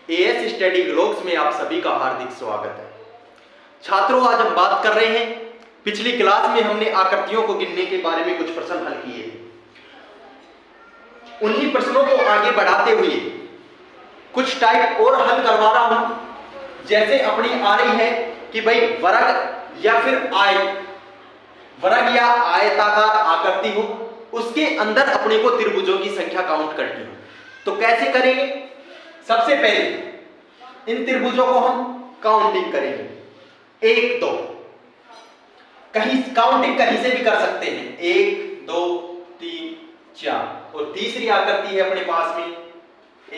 As study vlogs में आप सभी का हार्दिक स्वागत है। छात्रों, आज हम बात कर रहे हैं, पिछली क्लास में हमने आकृतियों को गिनने के बारे में कुछ प्रश्न हल किए थे। उन्हीं प्रश्नों को आगे बढ़ाते हुए कुछ टाइप और हल करवा रहा हूं। जैसे अपनी आ रही है कि भाई वर्ग या फिर आयत, वर्ग या आयताकार आकृति हो, उसके अंदर अपने को त्रिभुजों की संख्या काउंट करनी हो। तो कैसे करेंगे? सबसे पहले इन त्रिभुजों को हम काउंटिंग करेंगे, 1 2, कहीं काउंटिंग कहीं से भी कर सकते हैं, 1 2 3 4। और तीसरी आकृति है अपने पास में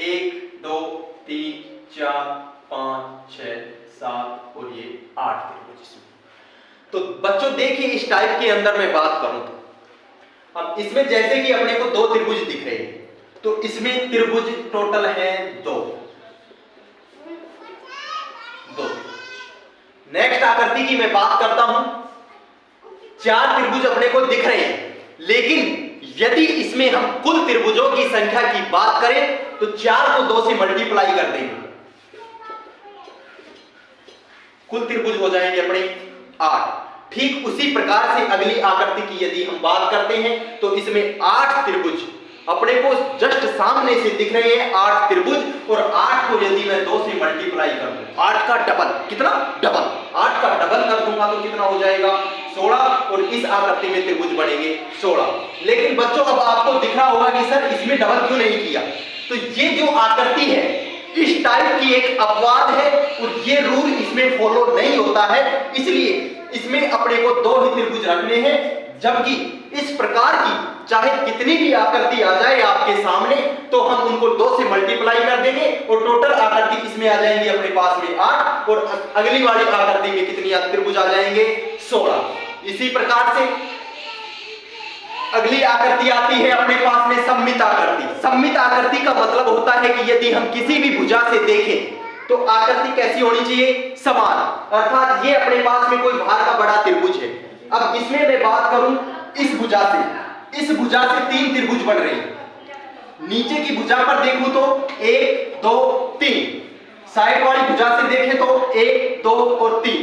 1 2 3 4 5 6 7 और ये 8 त्रिभुज। तो बच्चों देखिए, इस टाइप के अंदर मैं बात करूं तो अब इसमें जैसे कि अपने को 2 त्रिभुज दिख रहे हैं, तो इसमें त्रिभुज टोटल है 2। नेक्स्ट आकृति की मैं बात करता हूं, 4 त्रिभुज अपने को दिख रहे हैं, लेकिन यदि इसमें हम कुल त्रिभुजों की संख्या की बात करें तो 4 को 2 से मल्टीप्लाई कर देंगे, कुल त्रिभुज हो जाएंगे अपने 8। ठीक उसी प्रकार से अगली आकृति की यदि हम बात करते हैं तो इसमें 8 त्रिभुज अपने को जस्ट सामने से दिख रहे हैं, 8 त्रिभुज। और 8 को यदि मैं 2 से मल्टीप्लाई कर दूं, 8 का डबल, कितना डबल, 8 का डबल कर दूंगा तो कितना हो जाएगा 16। और इस आकृति में त्रिभुज बनेंगे 16। लेकिन बच्चों अब आपको दिख रहा होगा कि सर इसमें डबल क्यों नहीं किया? तो ये जो आकृति है इस टाइप की एक अपवाद है और ये रूल इसमें फॉलो नहीं होता है, इसलिए इसमें अपने को 2 ही त्रिभुज रखने हैं। जबकि इस प्रकार की चाहे कितनी भी आकृति आ जाए आपके सामने तो हम उनको 2 से मल्टीप्लाई कर देंगे और टोटल आकृति इसमें आ जाएंगी अपने पास में 8। और अगली वाली आकृति में कितनी त्रिभुज आ जाएंगे 16। इसी प्रकार से अगली आकृति आती है अपने पास में सममित आकृति। सममित आकृति का मतलब होता है कि यदि हम किसी भी भुजा से देखें तो आकृति कैसी होनी चाहिए? समान। अर्थात ये अपने पास में कोई बाहर का बड़ा त्रिभुज है। अब इसमें मैं बात करूं इस भुजा से, इस भुजा से 3 त्रिभुज बन रहे हैं। नीचे की भुजा पर देखूं तो 1 2 3, साइड वाली भुजा से देखें तो 1 2 और 3।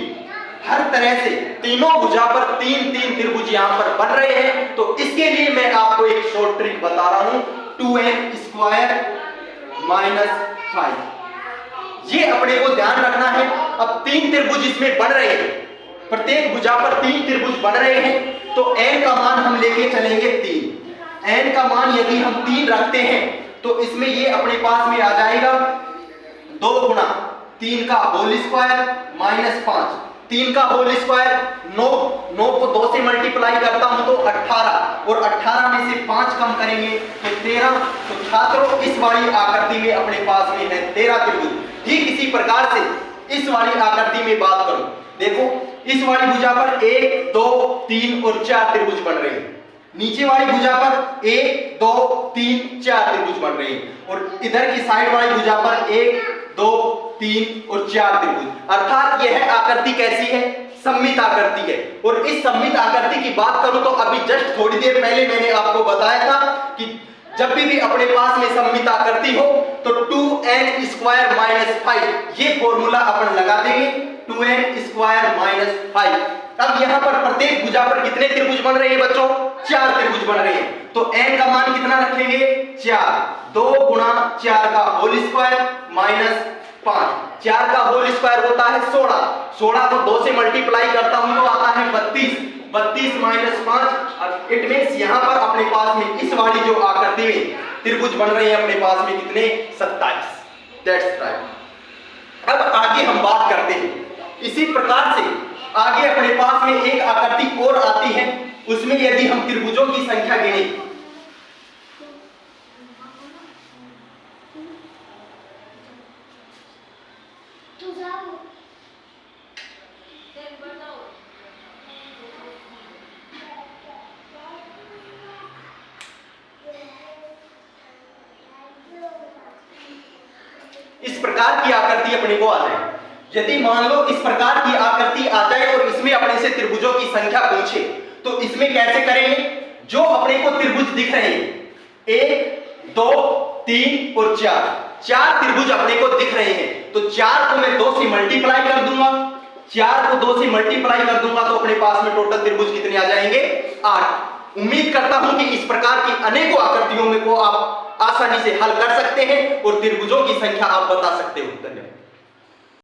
हर तरह से तीनों भुजा पर 3 त्रिभुज यहां पर बन रहे हैं। तो इसके लिए मैं आपको एक शॉर्ट ट्रिक बता रहा हूं, 2n² - 5। ये अपने को ध्यान रखना है। अब 3 त्रिभुज इसमें बन रहे हैं, प्रत्येक भुजा पर 3 त्रिभुज बन रहे हैं, तो n का मान हम लेके चलेंगे 3। n का मान यदि हम 3 रखते हैं तो इसमें ये अपने पास में आ जाएगा 2 गुना 3 का होल स्क्वायर - 5। 3 का होल स्क्वायर 9, 9 को 2 से मल्टीप्लाई करता हूं तो 18, और 18 में से 5 कम करेंगे तो 13। तो छात्रों इस वाली आकृति में अपने पास में है 13 त्रिभुज। ठीक इसी प्रकार से इस वाली आकृति में बात करूं, देखो इस वाली भुजा पर 1 2 3 और 4 त्रिभुज बन रहे हैं। नीचे वाली भुजा पर 1 2 3 4 त्रिभुज बन रहे हैं, और इधर की साइड वाली भुजा पर 1 2 3 और 4 त्रिभुज। अर्थात यह आकृति कैसी है? सममित आकृति है। और इस सममित आकृति की बात करूं तो अभी जस्ट थोड़ी देर पहले मैंने आपको बताया था कि जब भी अपने पास में सममित आकृति हो तो 2n² - 5 ये फॉर्मूला अपन लगा देंगे, 2n² - 5। अब यहां पर प्रत्येक भुजा पर कितने त्रिभुज बन रहे हैं बच्चों? 4 त्रिभुज बन रहे हैं। तो n का मान कितना रखेंगे? 4। 2 गुना 4 का होल स्क्वायर - 5। 4 का होल स्क्वायर होता है 16। 16 को 2 से मल्टीप्लाई करता हूं तो आता है 32। 32 - 5, इट मींस यहां पर अपने पास में इस वाली जो आकृति में त्रिभुज बन रहे हैं अपने पास में कितने? 27। That's right. अब आगे हम बात करते हैं। इसी प्रकार से आगे अपने पास में एक आकृति और आती है, उसमें यदि हम त्रिभुजों की संख्या गिनें इस प्रकार की आकृति अपने को आ जाए। यदि मान लो इस प्रकार की आकृति आ जाए और इसमें अपने से त्रिभुजों की संख्या पूछे तो इसमें कैसे करेंगे? जो अपने को त्रिभुज दिख रहे हैं 1 2 3 और 4, चार त्रिभुज अपने को दिख रहे हैं, तो 4 को मैं 2 से मल्टीप्लाई कर दूंगा, 4 को 2 से मल्टीप्लाई कर दूंगा तो अपने पास में टोटल त्रिभुज कितने आ जाएंगे? 8। उम्मीद करता हूं कि इस प्रकार की अनेकों आकृतियों में को आप आसानी से हल कर सकते हैं और त्रिभुजों की संख्या आप बता सकते हो। धन्यवाद।